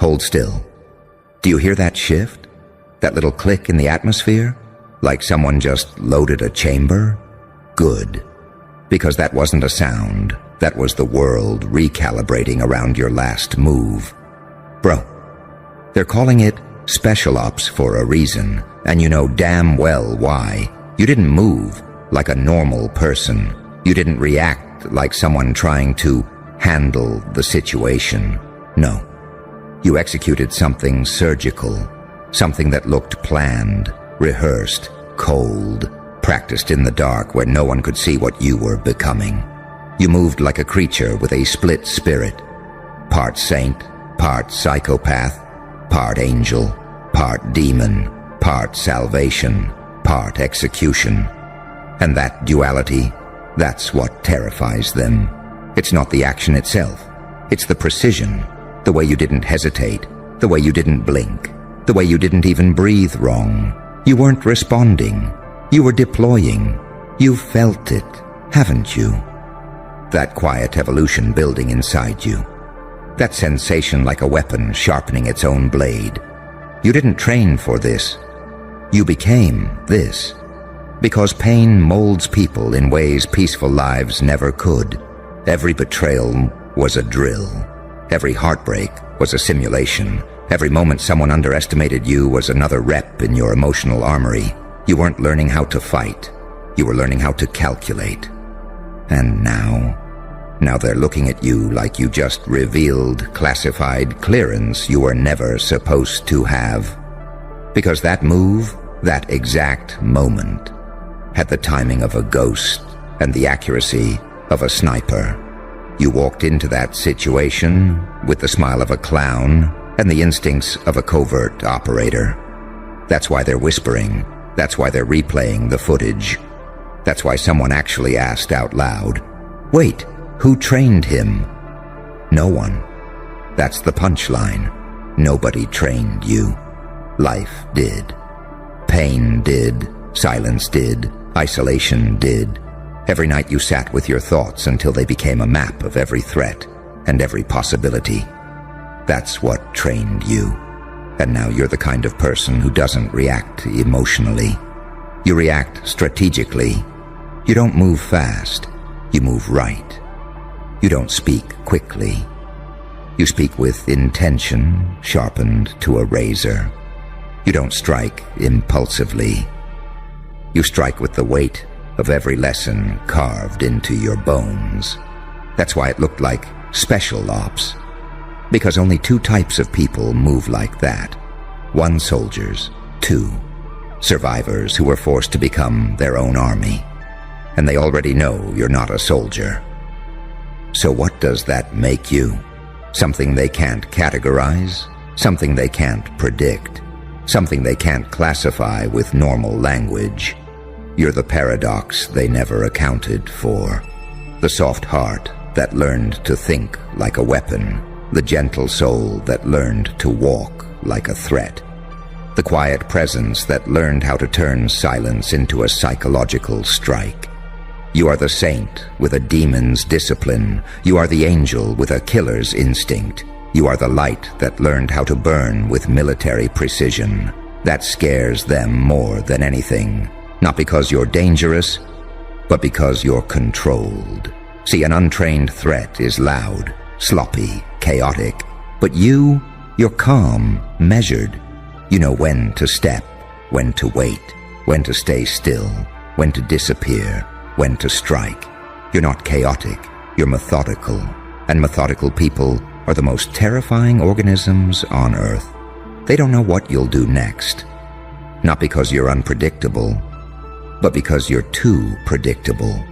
Hold still. Do you hear that shift? That little click in the atmosphere? Like someone just loaded a chamber? Good. Because that wasn't a sound. That was the world recalibrating around your last move. Bro, they're calling it special ops for a reason, and you know damn well why. You didn't move like a normal person. You didn't react like someone trying to handle the situation. No. You executed something surgical, something that looked planned, rehearsed, cold, practiced in the dark where no one could see what you were becoming. You moved like a creature with a split spirit, part saint, part psychopath, part angel, part demon, part salvation, part execution. And that duality, that's what terrifies them. It's not the action itself. It's the precision, the way you didn't hesitate, the way you didn't blink, the way you didn't even breathe wrong. You weren't responding. You were deploying. You felt it, haven't you? That quiet evolution building inside you. That sensation like a weapon sharpening its own blade. You didn't train for this. You became this. Because pain molds people in ways peaceful lives never could. Every betrayal was a drill. Every heartbreak was a simulation. Every moment someone underestimated you was another rep in your emotional armory. You weren't learning how to fight. You were learning how to calculate. And now they're looking at you like you just revealed classified clearance you were never supposed to have. Because that move, that exact moment, had the timing of a ghost and the accuracy of a sniper. You walked into that situation with the smile of a clown and the instincts of a covert operator. That's why they're whispering. That's why they're replaying the footage. That's why someone actually asked out loud, "Wait, who trained him?" No one. That's the punchline. Nobody trained you. Life did. Pain did. Silence did. Isolation did. Every night you sat with your thoughts until they became a map of every threat and every possibility. That's what trained you. And now you're the kind of person who doesn't react emotionally. You react strategically. You don't move fast. You move right. You don't speak quickly. You speak with intention sharpened to a razor. You don't strike impulsively. You strike with the weight of every lesson carved into your bones. That's why it looked like special ops. Because only two types of people move like that. One, soldiers. Two, survivors who were forced to become their own army. And they already know you're not a soldier. So what does that make you? Something they can't categorize? Something they can't predict? Something they can't classify with normal language? You're the paradox they never accounted for. The soft heart that learned to think like a weapon. The gentle soul that learned to walk like a threat. The quiet presence that learned how to turn silence into a psychological strike. You are the saint with a demon's discipline. You are the angel with a killer's instinct. You are the light that learned how to burn with military precision. That scares them more than anything. Not because you're dangerous, but because you're controlled. See, an untrained threat is loud, sloppy, chaotic. But you're calm, measured. You know when to step, when to wait, when to stay still, when to disappear, when to strike. You're not chaotic, you're methodical. And methodical people are the most terrifying organisms on Earth. They don't know what you'll do next. Not because you're unpredictable, but because you're too predictable.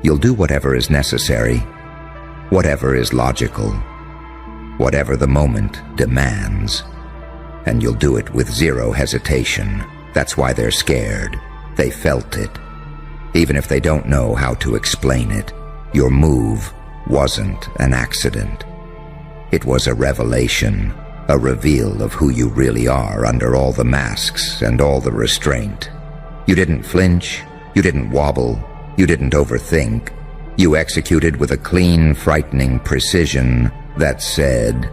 You'll do whatever is necessary, whatever is logical, whatever the moment demands. And you'll do it with zero hesitation. That's why they're scared. They felt it. Even if they don't know how to explain it, your move wasn't an accident. It was a revelation, a reveal of who you really are under all the masks and all the restraint. You didn't flinch, you didn't wobble, you didn't overthink. You executed with a clean, frightening precision that said,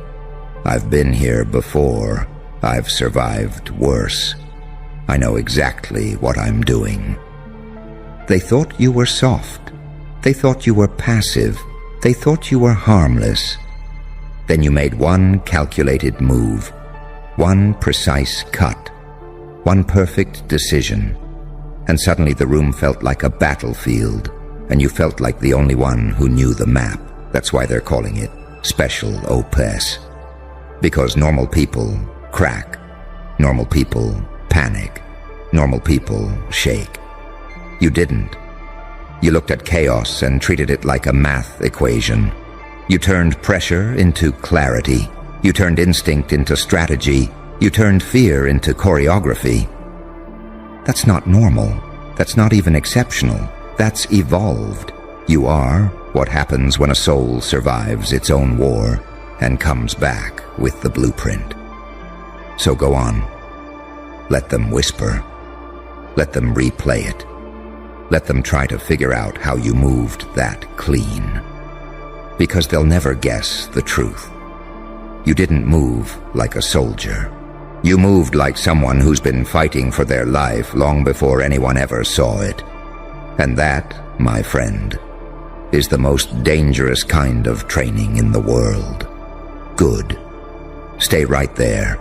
I've been here before. I've survived worse. I know exactly what I'm doing. They thought you were soft. They thought you were passive. They thought you were harmless. Then you made one calculated move, one precise cut, one perfect decision, and suddenly the room felt like a battlefield, and you felt like the only one who knew the map. That's why they're calling it Special Opus. Because normal people crack, normal people panic, normal people shake. You didn't. You looked at chaos and treated it like a math equation. You turned pressure into clarity. You turned instinct into strategy. You turned fear into choreography. That's not normal. That's not even exceptional. That's evolved. You are what happens when a soul survives its own war and comes back with the blueprint. So go on. Let them whisper. Let them replay it. Let them try to figure out how you moved that clean. Because they'll never guess the truth. You didn't move like a soldier. You moved like someone who's been fighting for their life long before anyone ever saw it. And that, my friend, is the most dangerous kind of training in the world. Good. Stay right there,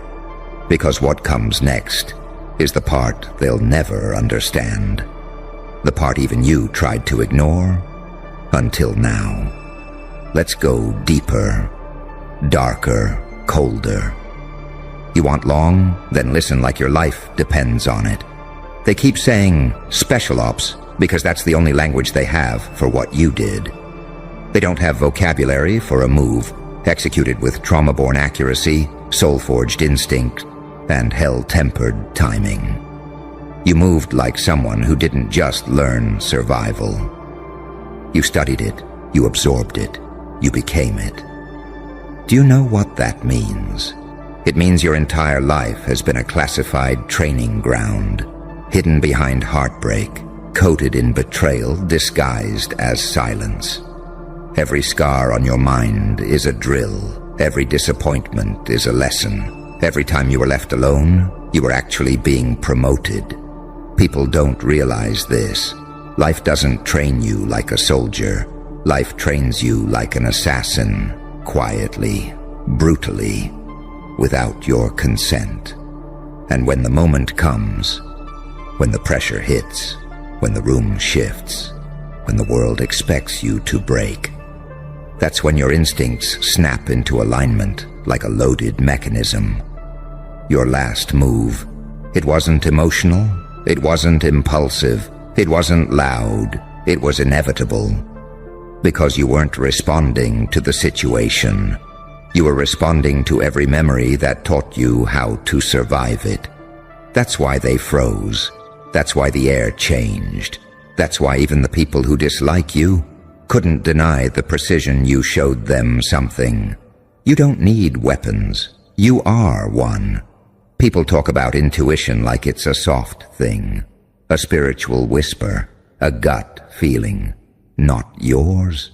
because what comes next is the part they'll never understand. The part even you tried to ignore until now. Let's go deeper, darker, colder. You want long? Then listen like your life depends on it. They keep saying special ops because that's the only language they have for what you did. They don't have vocabulary for a move executed with trauma-born accuracy, soul-forged instinct, and hell-tempered timing. You moved like someone who didn't just learn survival. You studied it, you absorbed it, you became it. Do you know what that means? It means your entire life has been a classified training ground, hidden behind heartbreak, coated in betrayal disguised as silence. Every scar on your mind is a drill. Every disappointment is a lesson. Every time you were left alone, you were actually being promoted. People don't realize this. Life doesn't train you like a soldier. Life trains you like an assassin, quietly, brutally, without your consent. And when the moment comes, when the pressure hits, when the room shifts, when the world expects you to break, that's when your instincts snap into alignment like a loaded mechanism. Your last move, it wasn't emotional, it wasn't impulsive, it wasn't loud, it was inevitable. Because you weren't responding to the situation. You were responding to every memory that taught you how to survive it. That's why they froze. That's why the air changed. That's why even the people who dislike you couldn't deny the precision you showed them something. You don't need weapons. You are one. People talk about intuition like it's a soft thing, a spiritual whisper, a gut feeling. Not yours.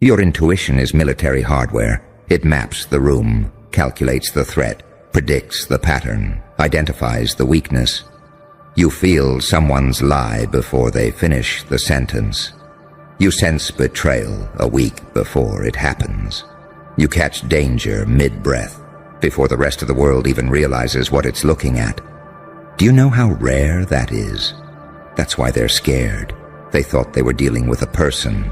Your intuition is military hardware. It maps the room, calculates the threat, predicts the pattern, identifies the weakness. You feel someone's lie before they finish the sentence. You sense betrayal a week before it happens. You catch danger mid-breath, before the rest of the world even realizes what it's looking at. Do you know how rare that is? That's why they're scared. They thought they were dealing with a person,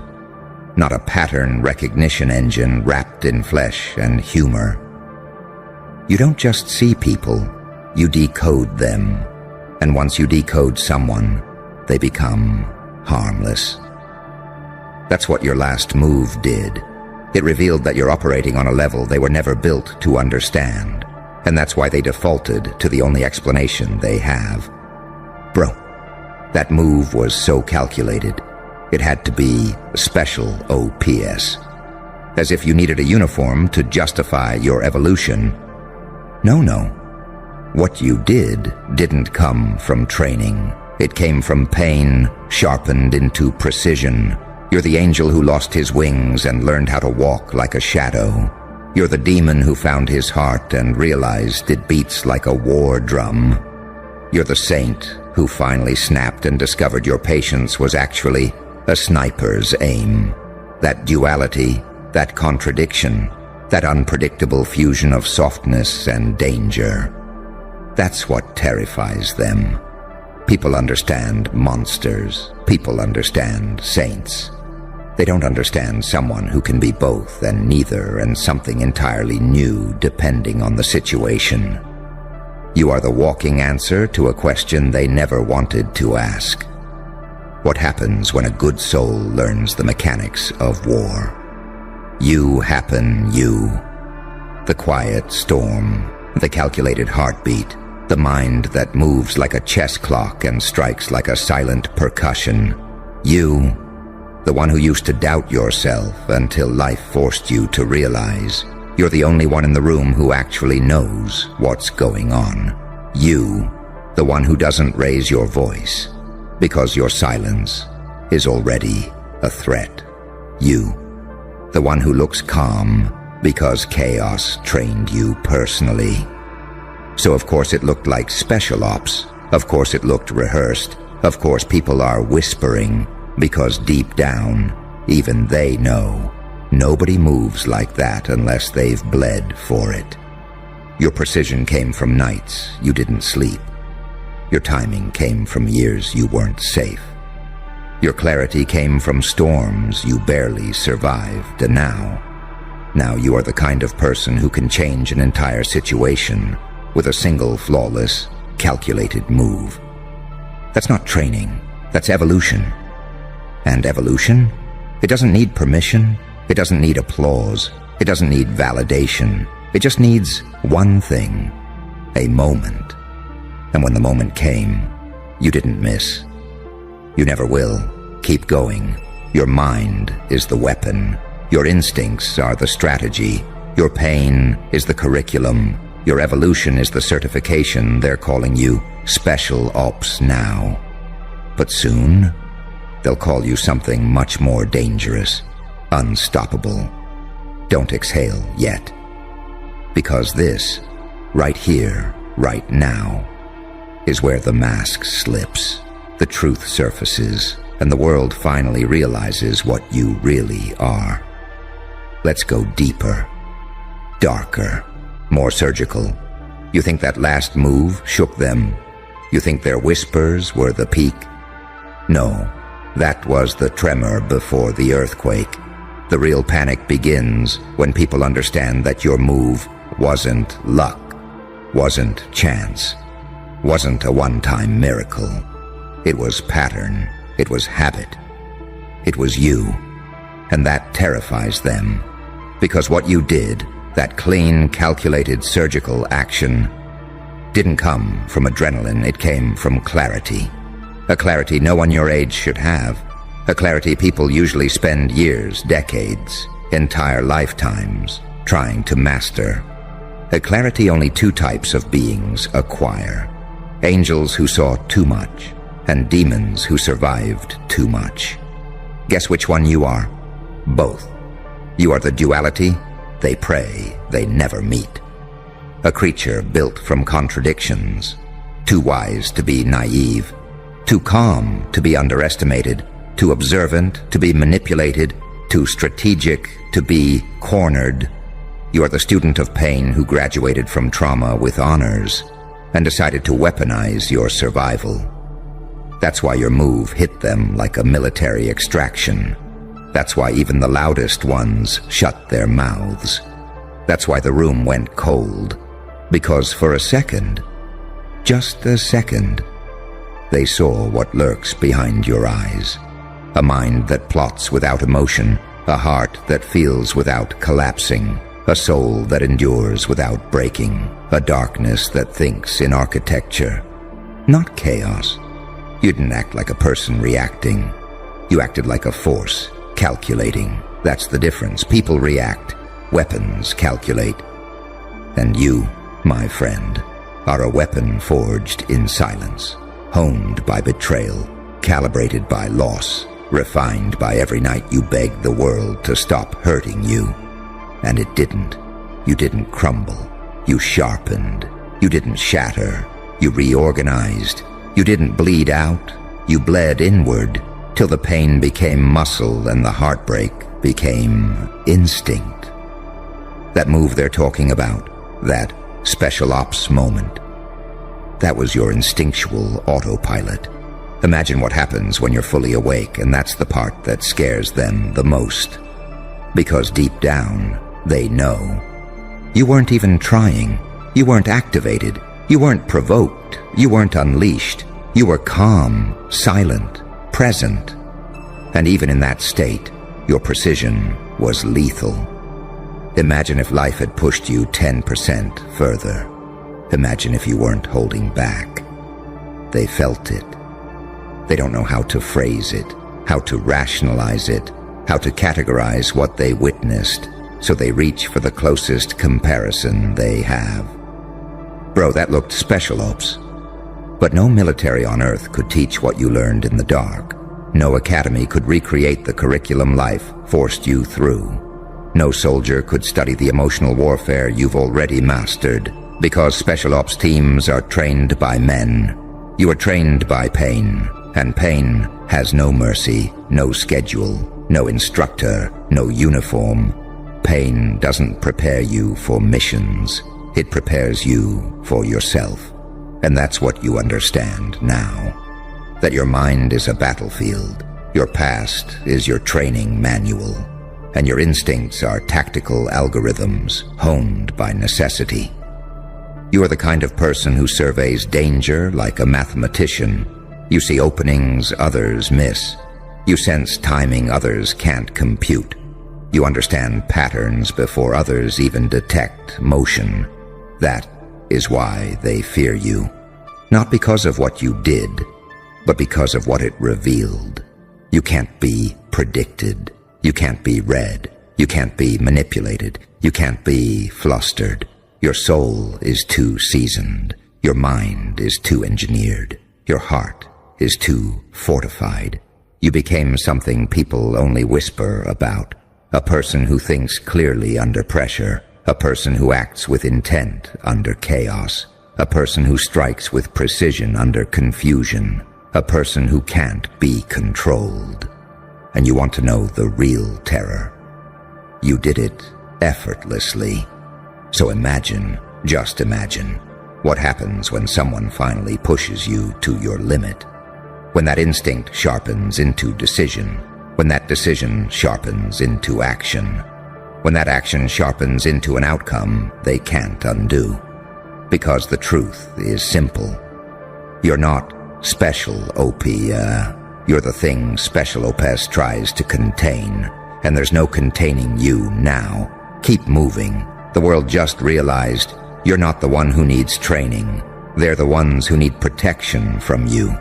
not a pattern recognition engine wrapped in flesh and humor. You don't just see people, you decode them. And once you decode someone, they become harmless. That's what your last move did. It revealed that you're operating on a level they were never built to understand. And that's why they defaulted to the only explanation they have. Bro, that move was so calculated. It had to be special OPS. As if you needed a uniform to justify your evolution. No. What you did didn't come from training. It came from pain, sharpened into precision. You're the angel who lost his wings and learned how to walk like a shadow. You're the demon who found his heart and realized it beats like a war drum. You're the saint who finally snapped and discovered your patience was actually a sniper's aim. That duality, that contradiction, that unpredictable fusion of softness and danger. That's what terrifies them. People understand monsters. People understand saints. They don't understand someone who can be both and neither and something entirely new depending on the situation. You are the walking answer to a question they never wanted to ask. What happens when a good soul learns the mechanics of war? You happen, you. The quiet storm, the calculated heartbeat, the mind that moves like a chess clock and strikes like a silent percussion. You, the one who used to doubt yourself until life forced you to realize you're the only one in the room who actually knows what's going on. You, the one who doesn't raise your voice because your silence is already a threat. You, the one who looks calm because chaos trained you personally. So of course it looked like special ops. Of course it looked rehearsed. Of course people are whispering because deep down, even they know nobody moves like that unless they've bled for it. Your precision came from nights you didn't sleep. Your timing came from years you weren't safe. Your clarity came from storms you barely survived, and now you are the kind of person who can change an entire situation with a single flawless, calculated move. That's not training, that's evolution. And evolution? It doesn't need permission, it doesn't need applause, it doesn't need validation. It just needs one thing, a moment. And when the moment came, you didn't miss. You never will. Keep going. Your mind is the weapon. Your instincts are the strategy. Your pain is the curriculum. Your evolution is the certification. They're calling you Special Ops now. But soon, they'll call you something much more dangerous, unstoppable. Don't exhale yet. Because this, right here, right now, is where the mask slips, the truth surfaces, and the world finally realizes what you really are. Let's go deeper, darker, more surgical. You think that last move shook them? You think their whispers were the peak? No, that was the tremor before the earthquake. The real panic begins when people understand that your move wasn't luck, wasn't chance, wasn't a one-time miracle. It was pattern, it was habit, it was you. And that terrifies them, because what you did, that clean, calculated surgical action, didn't come from adrenaline, it came from clarity. A clarity no one your age should have. A clarity people usually spend years, decades, entire lifetimes trying to master. A clarity only two types of beings acquire. Angels who saw too much, and demons who survived too much. Guess which one you are? Both. You are the duality. They pray, they never meet. A creature built from contradictions. Too wise to be naive. Too calm to be underestimated. Too observant to be manipulated. Too strategic to be cornered. You are the student of pain who graduated from trauma with honors and decided to weaponize your survival. That's why your move hit them like a military extraction. That's why even the loudest ones shut their mouths. That's why the room went cold. Because for a second, just a second, they saw what lurks behind your eyes. A mind that plots without emotion, a heart that feels without collapsing, a soul that endures without breaking, a darkness that thinks in architecture, not chaos. You didn't act like a person reacting. You acted like a force, calculating. That's the difference. People react, weapons calculate. And you, my friend, are a weapon forged in silence, honed by betrayal, calibrated by loss, refined by every night you begged the world to stop hurting you. And it didn't. You didn't crumble. You sharpened. You didn't shatter. You reorganized. You didn't bleed out. You bled inward till the pain became muscle and the heartbreak became instinct. That move they're talking about, that special ops moment, that was your instinctual autopilot. Imagine what happens when you're fully awake, and that's the part that scares them the most. Because deep down, they know. You weren't even trying. You weren't activated. You weren't provoked. You weren't unleashed. You were calm, silent, present. And even in that state, your precision was lethal. Imagine if life had pushed you 10% further. Imagine if you weren't holding back. They felt it. They don't know how to phrase it, how to rationalize it, how to categorize what they witnessed, so they reach for the closest comparison they have. Bro, that looked special ops. But no military on Earth could teach what you learned in the dark. No academy could recreate the curriculum life forced you through. No soldier could study the emotional warfare you've already mastered, because special ops teams are trained by men. You are trained by pain, and pain has no mercy, no schedule, no instructor, no uniform. Pain doesn't prepare you for missions. It prepares you for yourself. And that's what you understand now. That your mind is a battlefield, your past is your training manual, and your instincts are tactical algorithms honed by necessity. You are the kind of person who surveys danger like a mathematician. You see openings others miss. You sense timing others can't compute. You understand patterns before others even detect motion. That is why they fear you. Not because of what you did, but because of what it revealed. You can't be predicted. You can't be read. You can't be manipulated. You can't be flustered. Your soul is too seasoned. Your mind is too engineered. Your heart is too fortified. You became something people only whisper about. A person who thinks clearly under pressure. A person who acts with intent under chaos. A person who strikes with precision under confusion. A person who can't be controlled. And you want to know the real terror. You did it effortlessly. So imagine, just imagine, what happens when someone finally pushes you to your limit. When that instinct sharpens into decision. When that decision sharpens into action. When that action sharpens into an outcome they can't undo. Because the truth is simple. You're not special, OP. You're the thing Special Opus tries to contain. And there's no containing you now. Keep moving. The world just realized you're not the one who needs training. They're the ones who need protection from you.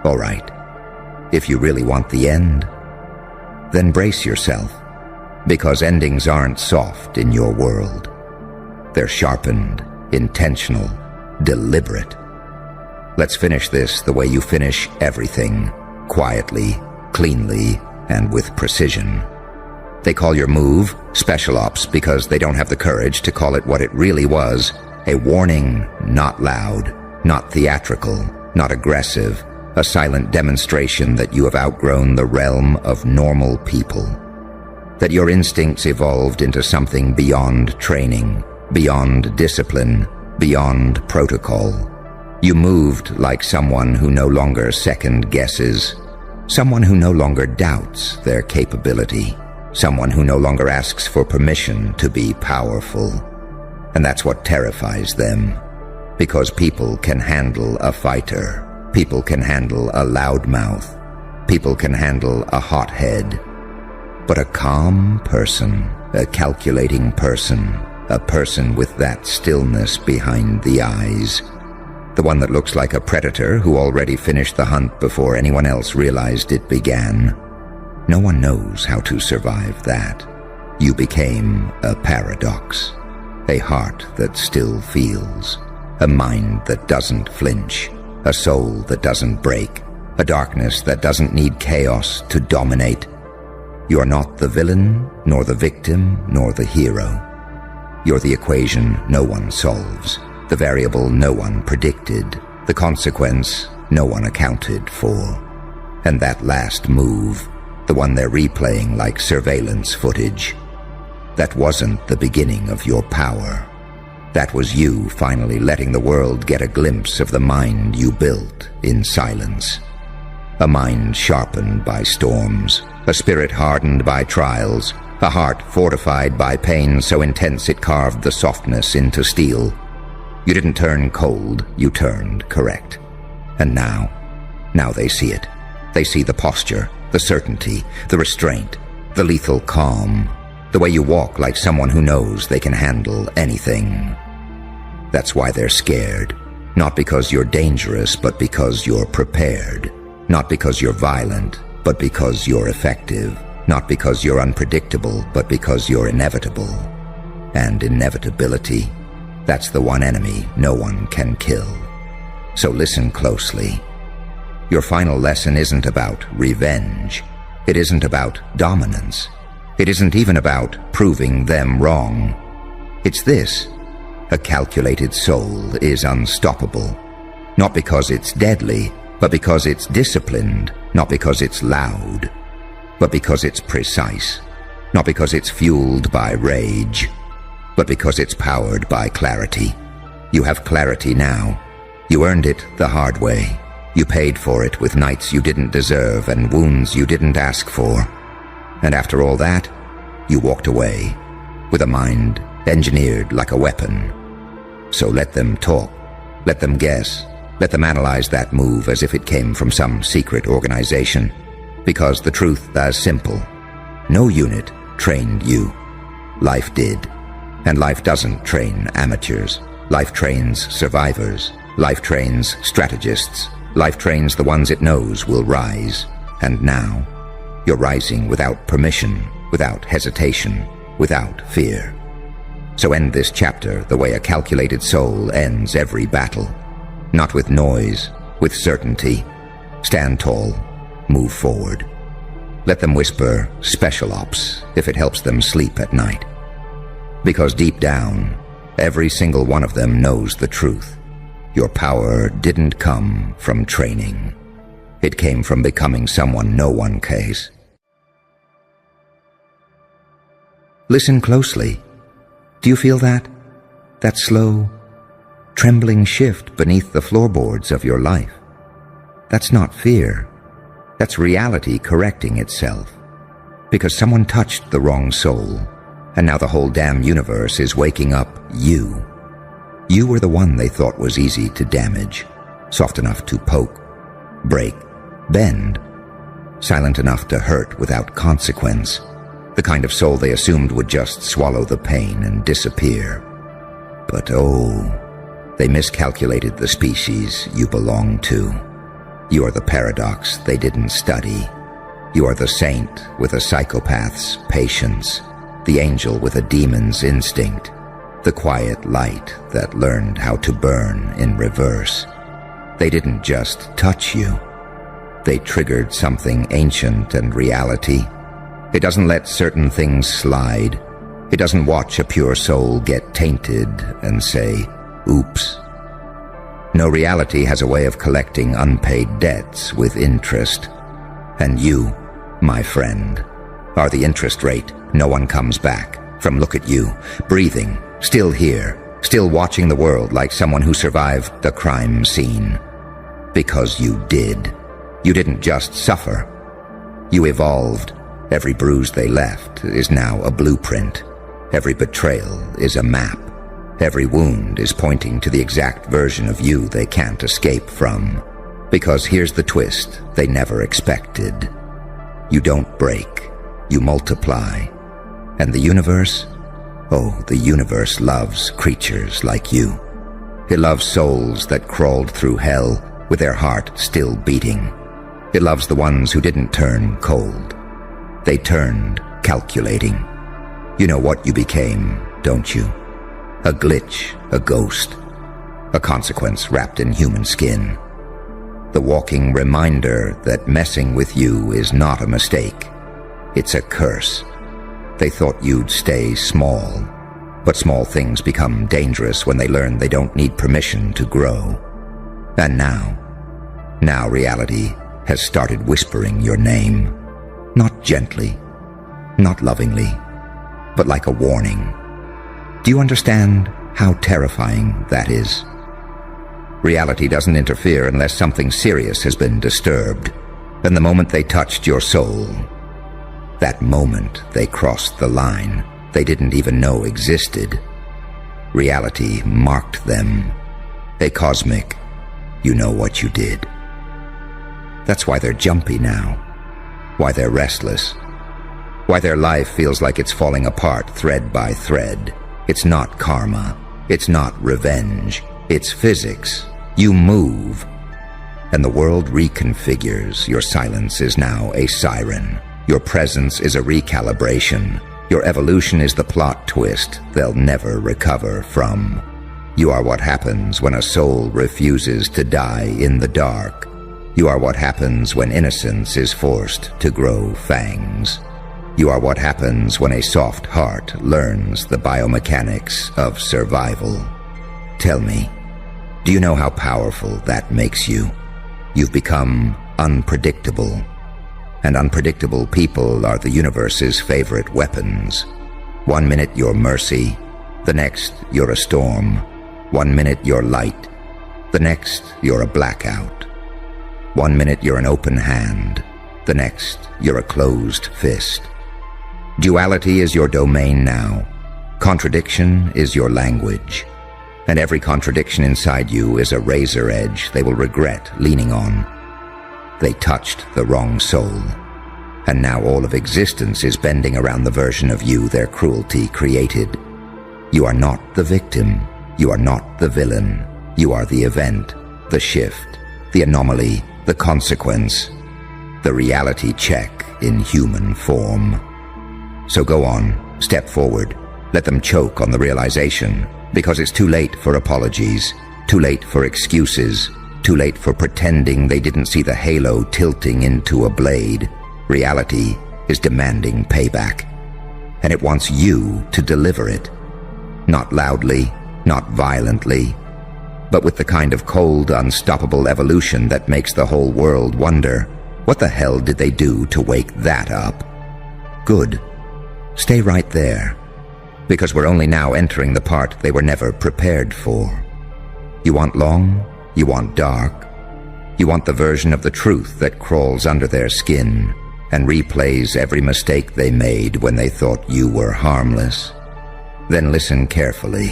All right. If you really want the end, then brace yourself. Because endings aren't soft in your world. They're sharpened, intentional, deliberate. Let's finish this the way you finish everything. Quietly, cleanly, and with precision. They call your move Special Ops because they don't have the courage to call it what it really was. A warning, not loud, not theatrical, not aggressive. A silent demonstration that you have outgrown the realm of normal people. That your instincts evolved into something beyond training, beyond discipline, beyond protocol. You moved like someone who no longer second guesses. Someone who no longer doubts their capability. Someone who no longer asks for permission to be powerful. And that's what terrifies them. Because people can handle a fighter. People can handle a loudmouth. People can handle a hothead. But a calm person, a calculating person, a person with that stillness behind the eyes, the one that looks like a predator who already finished the hunt before anyone else realized it began. No one knows how to survive that. You became a paradox, a heart that still feels, a mind that doesn't flinch, a soul that doesn't break, a darkness that doesn't need chaos to dominate. You are not the villain, nor the victim, nor the hero. You're the equation no one solves, the variable no one predicted, the consequence no one accounted for. And that last move, the one they're replaying like surveillance footage, that wasn't the beginning of your power. That was you finally letting the world get a glimpse of the mind you built in silence. A mind sharpened by storms, a spirit hardened by trials, a heart fortified by pain so intense it carved the softness into steel. You didn't turn cold, you turned correct. And now they see it. They see the posture, the certainty, the restraint, the lethal calm, the way you walk like someone who knows they can handle anything. That's why they're scared. Not because you're dangerous, but because you're prepared. Not because you're violent, but because you're effective. Not because you're unpredictable, but because you're inevitable. And inevitability, that's the one enemy no one can kill. So listen closely. Your final lesson isn't about revenge. It isn't about dominance. It isn't even about proving them wrong. It's this: a calculated soul is unstoppable. Not because it's deadly, but because it's disciplined. Not because it's loud, but because it's precise. Not because it's fueled by rage, but because it's powered by clarity. You have clarity now. You earned it the hard way. You paid for it with nights you didn't deserve and wounds you didn't ask for. And after all that, you walked away with a mind engineered like a weapon. So let them talk. Let them guess. Let them analyze that move as if it came from some secret organization. Because the truth is simple. No unit trained you. Life did. And life doesn't train amateurs. Life trains survivors. Life trains strategists. Life trains the ones it knows will rise. And now, you're rising without permission, without hesitation, without fear. So end this chapter the way a calculated soul ends every battle. Not with noise, with certainty. Stand tall. Move forward. Let them whisper special ops if it helps them sleep at night. Because deep down, every single one of them knows the truth. Your power didn't come from training. It came from becoming someone no one cares. Listen closely. Do you feel that? That slow, trembling shift beneath the floorboards of your life? That's not fear. That's reality correcting itself. Because someone touched the wrong soul, and now the whole damn universe is waking up you. You were the one they thought was easy to damage, soft enough to poke, break, bend, silent enough to hurt without consequence, the kind of soul they assumed would just swallow the pain and disappear. But oh, they miscalculated the species you belong to. You are the paradox they didn't study. You are the saint with a psychopath's patience, the angel with a demon's instinct, the quiet light that learned how to burn in reverse. They didn't just touch you. They triggered something ancient and reality. It doesn't let certain things slide. It doesn't watch a pure soul get tainted and say, oops. No, reality has a way of collecting unpaid debts with interest. And you, my friend, are the interest rate no one comes back from. Look at you, breathing, still here, still watching the world like someone who survived the crime scene. Because you did. You didn't just suffer. You evolved. Every bruise they left is now a blueprint. Every betrayal is a map. Every wound is pointing to the exact version of you they can't escape from. Because here's the twist they never expected. You don't break. You multiply. And the universe? Oh, the universe loves creatures like you. It loves souls that crawled through hell with their heart still beating. It loves the ones who didn't turn cold. They turned calculating. You know what you became, don't you? A glitch, a ghost, a consequence wrapped in human skin. The walking reminder that messing with you is not a mistake. It's a curse. They thought you'd stay small, But small things become dangerous when they learn they don't need permission to grow. And now reality has started whispering your name. Not gently, not lovingly, but like a warning. Do you understand how terrifying that is? Reality doesn't interfere unless something serious has been disturbed. And the moment they touched your soul, that moment they crossed the line they didn't even know existed, reality marked them. A cosmic, you know what you did. That's why they're jumpy now, why they're restless, why their life feels like it's falling apart thread by thread. It's not karma, it's not revenge, it's physics. You move, and the world reconfigures. Your silence is now a siren. Your presence is a recalibration. Your evolution is the plot twist they'll never recover from. You are what happens when a soul refuses to die in the dark. You are what happens when innocence is forced to grow fangs. You are what happens when a soft heart learns the biomechanics of survival. Tell me, do you know how powerful that makes you? You've become unpredictable. And unpredictable people are the universe's favorite weapons. 1 minute you're mercy, the next you're a storm. 1 minute you're light, the next you're a blackout. 1 minute you're an open hand, the next you're a closed fist. Duality is your domain now. Contradiction is your language. And every contradiction inside you is a razor edge they will regret leaning on. They touched the wrong soul, and now all of existence is bending around the version of you their cruelty created. You are not the victim, you are not the villain, you are the event, the shift, the anomaly, the consequence, the reality check in human form. So go on, step forward, let them choke on the realization, because it's too late for apologies, too late for excuses, too late for pretending they didn't see the halo tilting into a blade. Reality is demanding payback, and it wants you to deliver it. Not loudly, not violently, but with the kind of cold, unstoppable evolution that makes the whole world wonder, what the hell did they do to wake that up? Good. Stay right there, because we're only now entering the part they were never prepared for. You want long? You want dark? You want the version of the truth that crawls under their skin and replays every mistake they made when they thought you were harmless? Then listen carefully.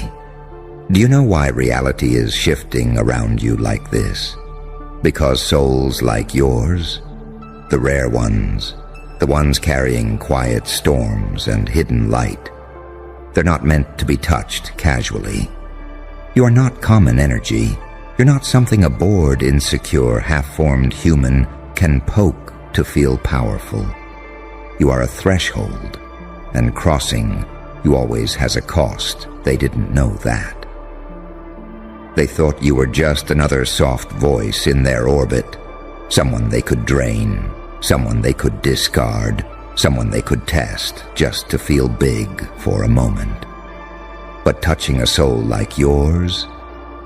Do you know why reality is shifting around you like this? Because souls like yours, the rare ones, the ones carrying quiet storms and hidden light, they're not meant to be touched casually. You are not common energy. You're not something a bored, insecure, half-formed human can poke to feel powerful. You are a threshold, and crossing you always has a cost. They didn't know that. They thought you were just another soft voice in their orbit, someone they could drain, someone they could discard, someone they could test just to feel big for a moment. But touching a soul like yours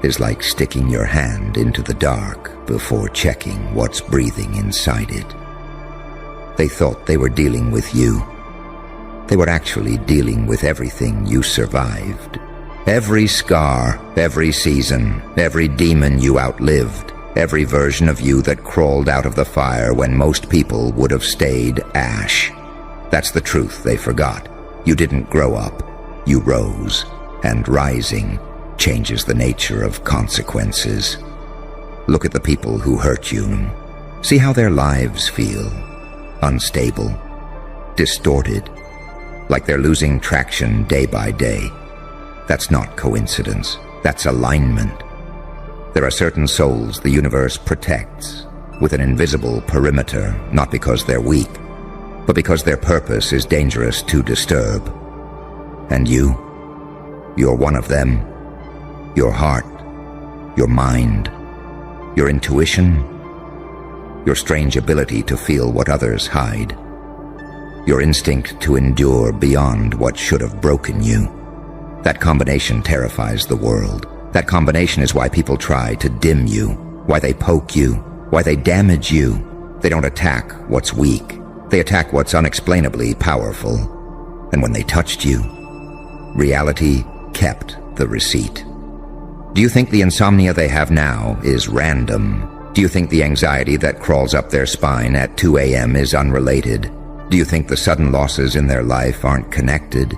is like sticking your hand into the dark before checking what's breathing inside it. They thought they were dealing with you. They were actually dealing with everything you survived. Every scar, every season, every demon you outlived, every version of you that crawled out of the fire when most people would have stayed ash. That's the truth they forgot. You didn't grow up, you rose, and rising changes the nature of consequences. Look at the people who hurt you. See how their lives feel. Unstable, distorted, like they're losing traction day by day. That's not coincidence. That's alignment. There are certain souls the universe protects with an invisible perimeter, not because they're weak, but because their purpose is dangerous to disturb. And you're one of them. Your heart, your mind, your intuition, your strange ability to feel what others hide, your instinct to endure beyond what should have broken you. That combination terrifies the world. That combination is why people try to dim you, why they poke you, why they damage you. They don't attack what's weak. They attack what's unexplainably powerful. And when they touched you, reality kept the receipt. Do you think the insomnia they have now is random? Do you think the anxiety that crawls up their spine at 2 a.m. is unrelated? Do you think the sudden losses in their life aren't connected?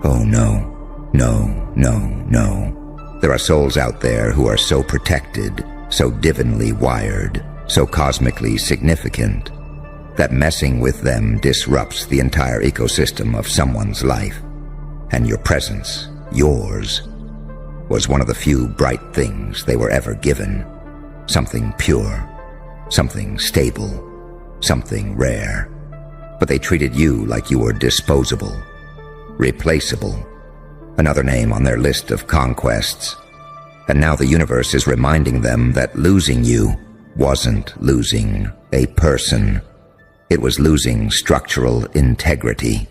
Oh no, no, no, no. There are souls out there who are so protected, so divinely wired, so cosmically significant, that messing with them disrupts the entire ecosystem of someone's life. And your presence, yours, was one of the few bright things they were ever given. Something pure, something stable, something rare. But they treated you like you were disposable, replaceable, another name on their list of conquests. And now the universe is reminding them that losing you wasn't losing a person. It was losing structural integrity.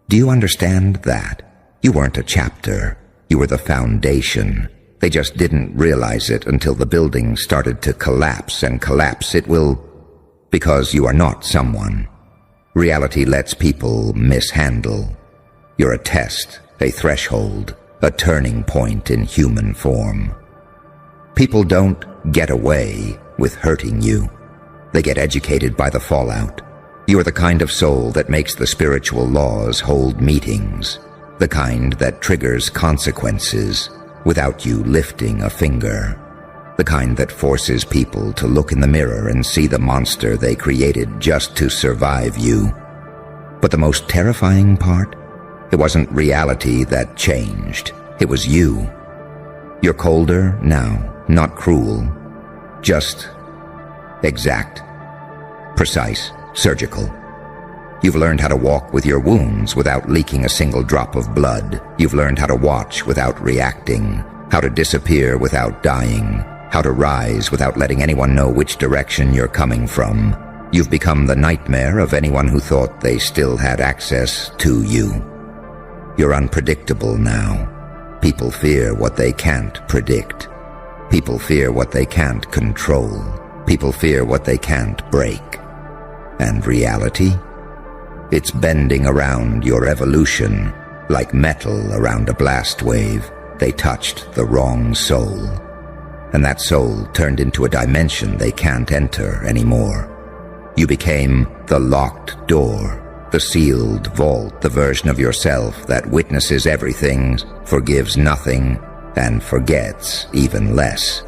Do you understand that? You weren't a chapter. You were the foundation. They just didn't realize it until the building started to collapse, and collapse it will, because you are not someone. Reality lets people mishandle. You're a test, a threshold, a turning point in human form. People don't get away with hurting you. They get educated by the fallout. You are the kind of soul that makes the spiritual laws hold meetings, the kind that triggers consequences without you lifting a finger, the kind that forces people to look in the mirror and see the monster they created just to survive you. But the most terrifying part? It wasn't reality that changed. It was you. You're colder now, not cruel, just exact, precise, surgical. You've learned how to walk with your wounds without leaking a single drop of blood. You've learned how to watch without reacting, how to disappear without dying, how to rise without letting anyone know which direction you're coming from. You've become the nightmare of anyone who thought they still had access to you. You're unpredictable now. People fear what they can't predict. People fear what they can't control. People fear what they can't break. And reality? It's bending around your evolution like metal around a blast wave. They touched the wrong soul. And that soul turned into a dimension they can't enter anymore. You became the locked door, the sealed vault, the version of yourself that witnesses everything, forgives nothing, and forgets even less.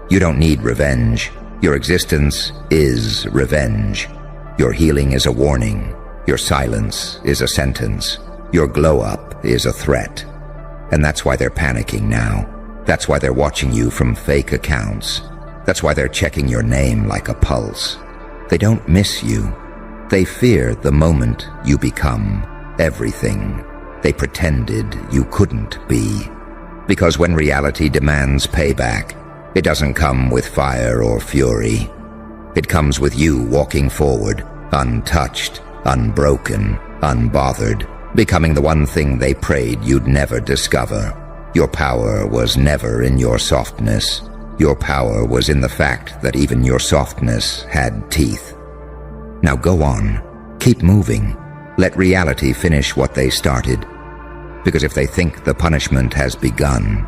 You don't need revenge. Your existence is revenge. Your healing is a warning. Your silence is a sentence. Your glow-up is a threat. And that's why they're panicking now. That's why they're watching you from fake accounts. That's why they're checking your name like a pulse. They don't miss you. They fear the moment you become everything they pretended you couldn't be. Because when reality demands payback, it doesn't come with fire or fury. It comes with you walking forward, untouched, unbroken, unbothered, becoming the one thing they prayed you'd never discover. Your power was never in your softness. Your power was in the fact that even your softness had teeth. Now go on. Keep moving. Let reality finish what they started. Because if they think the punishment has begun,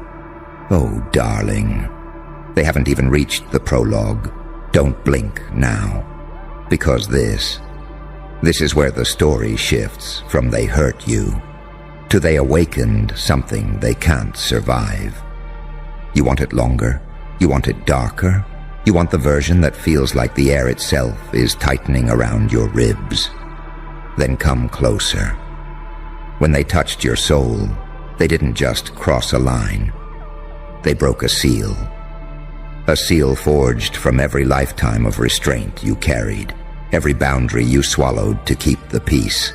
oh, darling, they haven't even reached the prologue. Don't blink now. Because this is where the story shifts from they hurt you to they awakened something they can't survive. You want it longer? You want it darker? You want the version that feels like the air itself is tightening around your ribs? Then come closer. When they touched your soul, they didn't just cross a line. They broke a seal forged from every lifetime of restraint you carried, every boundary you swallowed to keep the peace,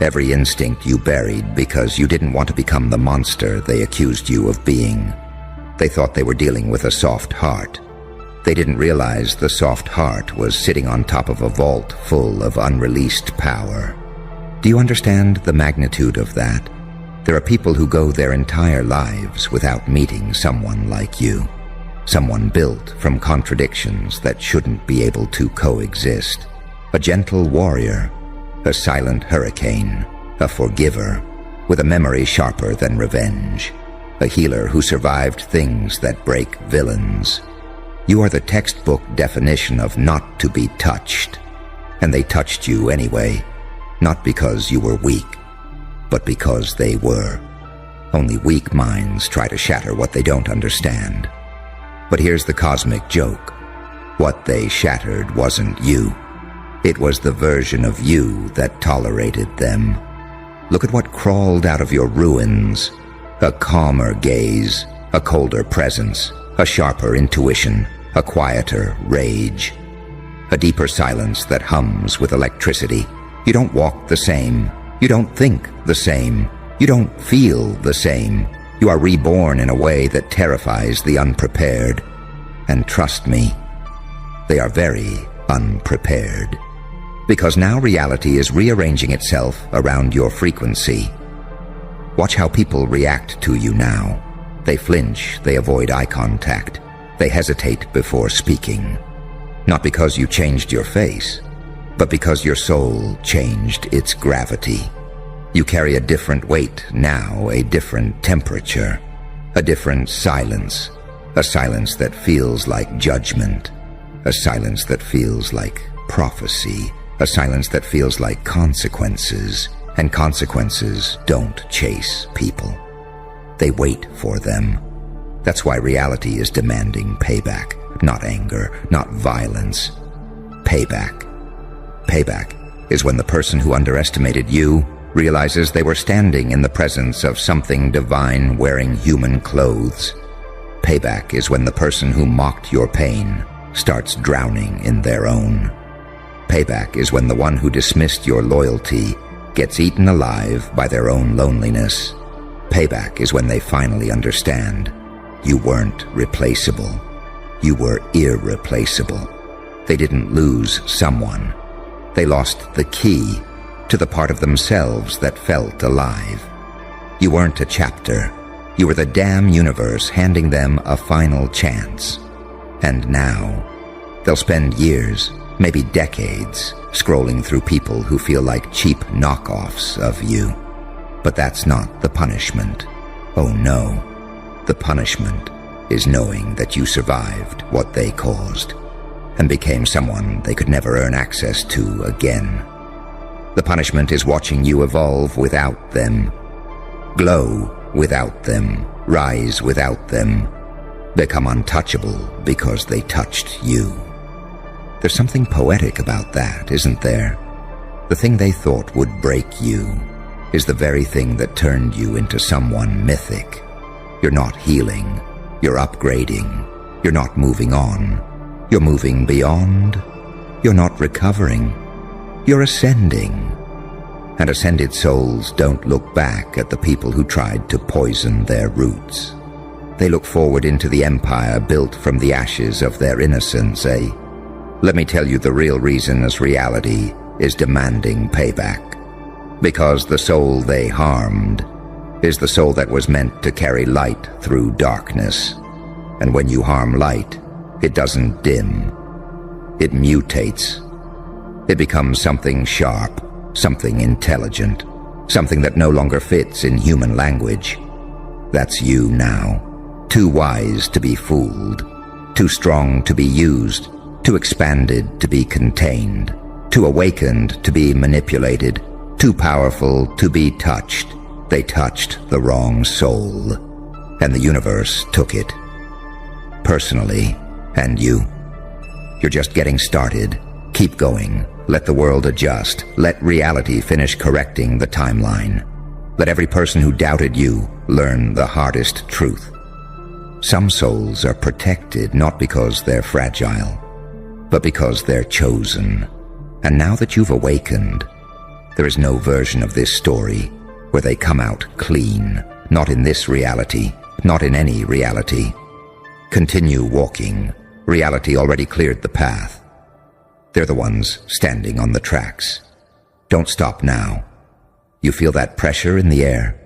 every instinct you buried because you didn't want to become the monster they accused you of being. They thought they were dealing with a soft heart. They didn't realize the soft heart was sitting on top of a vault full of unreleased power. Do you understand the magnitude of that? There are people who go their entire lives without meeting someone like you. Someone built from contradictions that shouldn't be able to coexist. A gentle warrior, a silent hurricane, a forgiver, with a memory sharper than revenge. A healer who survived things that break villains. You are the textbook definition of not to be touched. And they touched you anyway, not because you were weak, but because they were. Only weak minds try to shatter what they don't understand. But here's the cosmic joke. What they shattered wasn't you. It was the version of you that tolerated them. Look at what crawled out of your ruins. A calmer gaze, a colder presence, a sharper intuition, a quieter rage. A deeper silence that hums with electricity. You don't walk the same. You don't think the same. You don't feel the same. You are reborn in a way that terrifies the unprepared. And trust me, they are very unprepared. Because now reality is rearranging itself around your frequency. Watch how people react to you now. They flinch, they avoid eye contact. They hesitate before speaking. Not because you changed your face, but because your soul changed its gravity. You carry a different weight now, a different temperature, a different silence, a silence that feels like judgment, a silence that feels like prophecy, a silence that feels like consequences, and consequences don't chase people. They wait for them. That's why reality is demanding payback, not anger, not violence. Payback. Payback is when the person who underestimated you realizes they were standing in the presence of something divine wearing human clothes. Payback is when the person who mocked your pain starts drowning in their own. Payback is when the one who dismissed your loyalty gets eaten alive by their own loneliness. Payback is when they finally understand you weren't replaceable. You were irreplaceable. They didn't lose someone. They lost the key to the part of themselves that felt alive. You weren't a chapter. You were the damn universe handing them a final chance. And now, they'll spend years, maybe decades, scrolling through people who feel like cheap knockoffs of you. But that's not the punishment. Oh no. The punishment is knowing that you survived what they caused and became someone they could never earn access to again. The punishment is watching you evolve without them, glow without them, rise without them, become untouchable because they touched you. There's something poetic about that, isn't there? The thing they thought would break you is the very thing that turned you into someone mythic. You're not healing. You're upgrading. You're not moving on. You're moving beyond. You're not recovering. You're ascending. And ascended souls don't look back at the people who tried to poison their roots. They look forward into the empire built from the ashes of their innocence, eh? Let me tell you the real reason as reality is demanding payback. Because the soul they harmed is the soul that was meant to carry light through darkness. And when you harm light, it doesn't dim. It mutates. It becomes something sharp, something intelligent, something that no longer fits in human language. That's you now. Too wise to be fooled, too strong to be used, too expanded to be contained, too awakened to be manipulated, too powerful to be touched. They touched the wrong soul, and the universe took it. Personally, and you. You're just getting started. Keep going. Let the world adjust. Let reality finish correcting the timeline. Let every person who doubted you learn the hardest truth. Some souls are protected not because they're fragile, but because they're chosen. And now that you've awakened, there is no version of this story where they come out clean. Not in this reality, not in any reality. Continue walking. Reality already cleared the path. They're the ones standing on the tracks. Don't stop now. You feel that pressure in the air?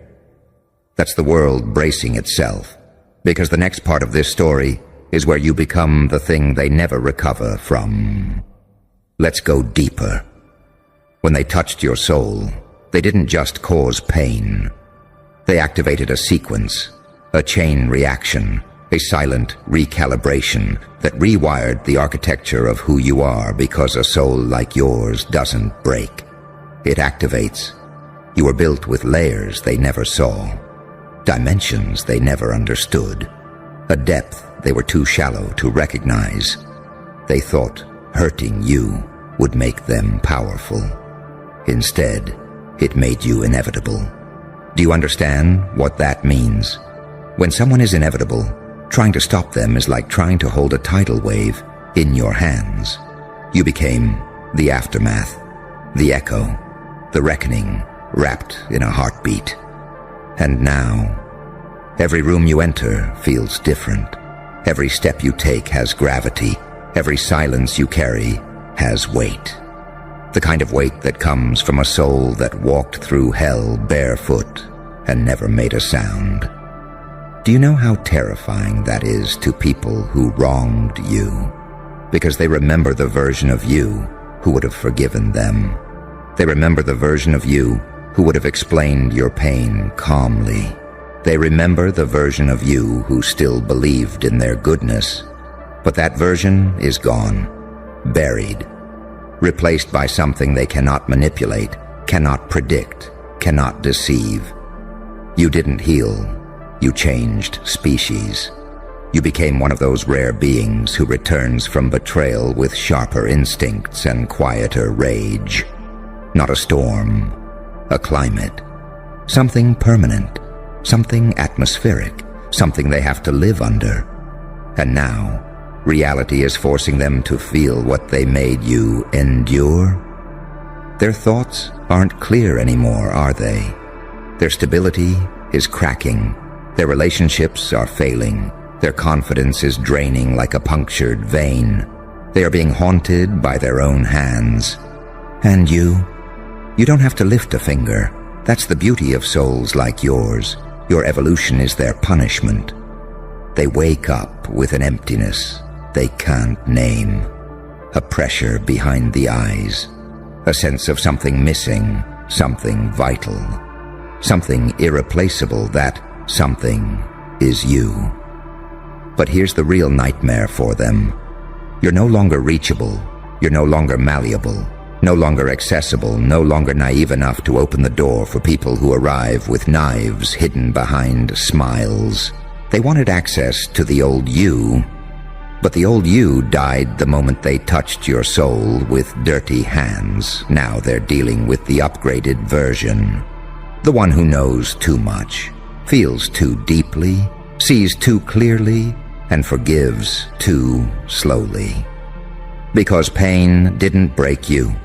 That's the world bracing itself, because the next part of this story is where you become the thing they never recover from. Let's go deeper. When they touched your soul, they didn't just cause pain. They activated a sequence, a chain reaction, a silent recalibration that rewired the architecture of who you are, because a soul like yours doesn't break. It activates. You were built with layers they never saw, dimensions they never understood, a depth they were too shallow to recognize. They thought hurting you would make them powerful. Instead, it made you inevitable. Do you understand what that means? When someone is inevitable, trying to stop them is like trying to hold a tidal wave in your hands. You became the aftermath, the echo, the reckoning, wrapped in a heartbeat. And now, every room you enter feels different. Every step you take has gravity. Every silence you carry has weight. The kind of weight that comes from a soul that walked through hell barefoot and never made a sound. Do you know how terrifying that is to people who wronged you? Because they remember the version of you who would have forgiven them. They remember the version of you who would have explained your pain calmly. They remember the version of you who still believed in their goodness. But that version is gone, buried, replaced by something they cannot manipulate, cannot predict, cannot deceive. You didn't heal. You changed species. You became one of those rare beings who returns from betrayal with sharper instincts and quieter rage. Not a storm, a climate, something permanent, something atmospheric, something they have to live under. And now, reality is forcing them to feel what they made you endure. Their thoughts aren't clear anymore, are they? Their stability is cracking. Their relationships are failing. Their confidence is draining like a punctured vein. They are being haunted by their own hands. And you don't have to lift a finger. That's the beauty of souls like yours. Your evolution is their punishment. They wake up with an emptiness they can't name, a pressure behind the eyes, a sense of something missing, something vital, something irreplaceable. That something is you. But here's the real nightmare for them. You're no longer reachable. You're no longer malleable, no longer accessible, no longer naive enough to open the door for people who arrive with knives hidden behind smiles. They wanted access to the old you, but the old you died the moment they touched your soul with dirty hands. Now they're dealing with the upgraded version, the one who knows too much, feels too deeply, sees too clearly, and forgives too slowly. Because pain didn't break you.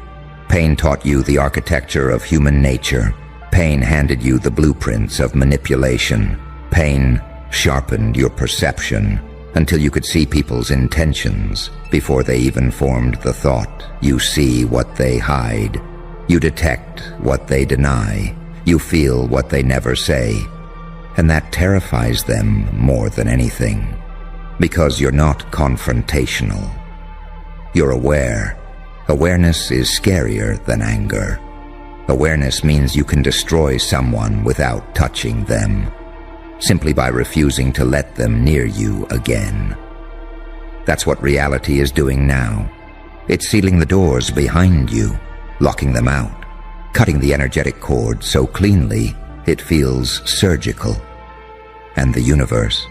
Pain taught you the architecture of human nature. Pain handed you the blueprints of manipulation. Pain sharpened your perception until you could see people's intentions before they even formed the thought. You see what they hide. You detect what they deny. You feel what they never say. And that terrifies them more than anything, because you're not confrontational. You're aware. Awareness is scarier than anger. Awareness means you can destroy someone without touching them, simply by refusing to let them near you again. That's what reality is doing now. It's sealing the doors behind you, locking them out, cutting the energetic cord so cleanly it feels surgical. And the universe,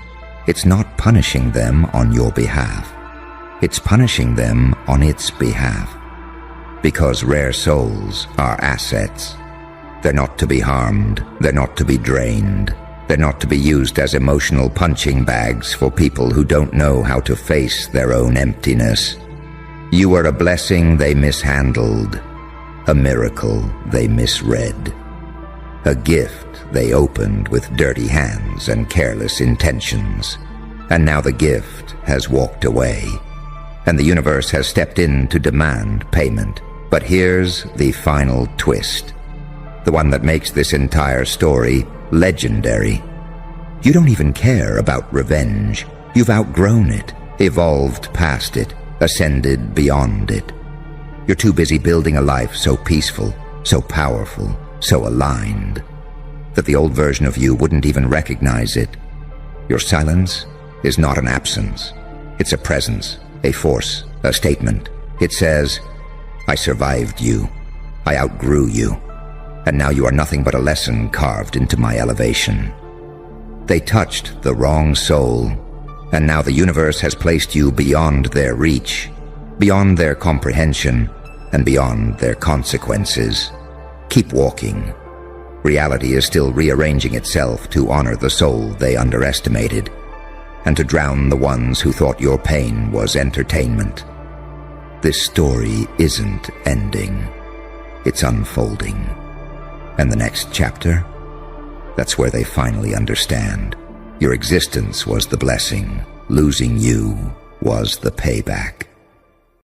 it's not punishing them on your behalf. It's punishing them on its behalf. Because rare souls are assets. They're not to be harmed. They're not to be drained. They're not to be used as emotional punching bags for people who don't know how to face their own emptiness. You are a blessing they mishandled, a miracle they misread, a gift they opened with dirty hands and careless intentions. And now the gift has walked away, and the universe has stepped in to demand payment. But here's the final twist, the one that makes this entire story legendary. You don't even care about revenge. You've outgrown it, evolved past it, ascended beyond it. You're too busy building a life so peaceful, so powerful, so aligned, that the old version of you wouldn't even recognize it. Your silence is not an absence. It's a presence, a force, a statement. It says, I survived you. I outgrew you. And now you are nothing but a lesson carved into my elevation. They touched the wrong soul, and now the universe has placed you beyond their reach, beyond their comprehension, and beyond their consequences. Keep walking. Reality is still rearranging itself to honor the soul they underestimated, and to drown the ones who thought your pain was entertainment. This story isn't ending. It's unfolding. And the next chapter? That's where they finally understand. Your existence was the blessing. Losing you was the payback.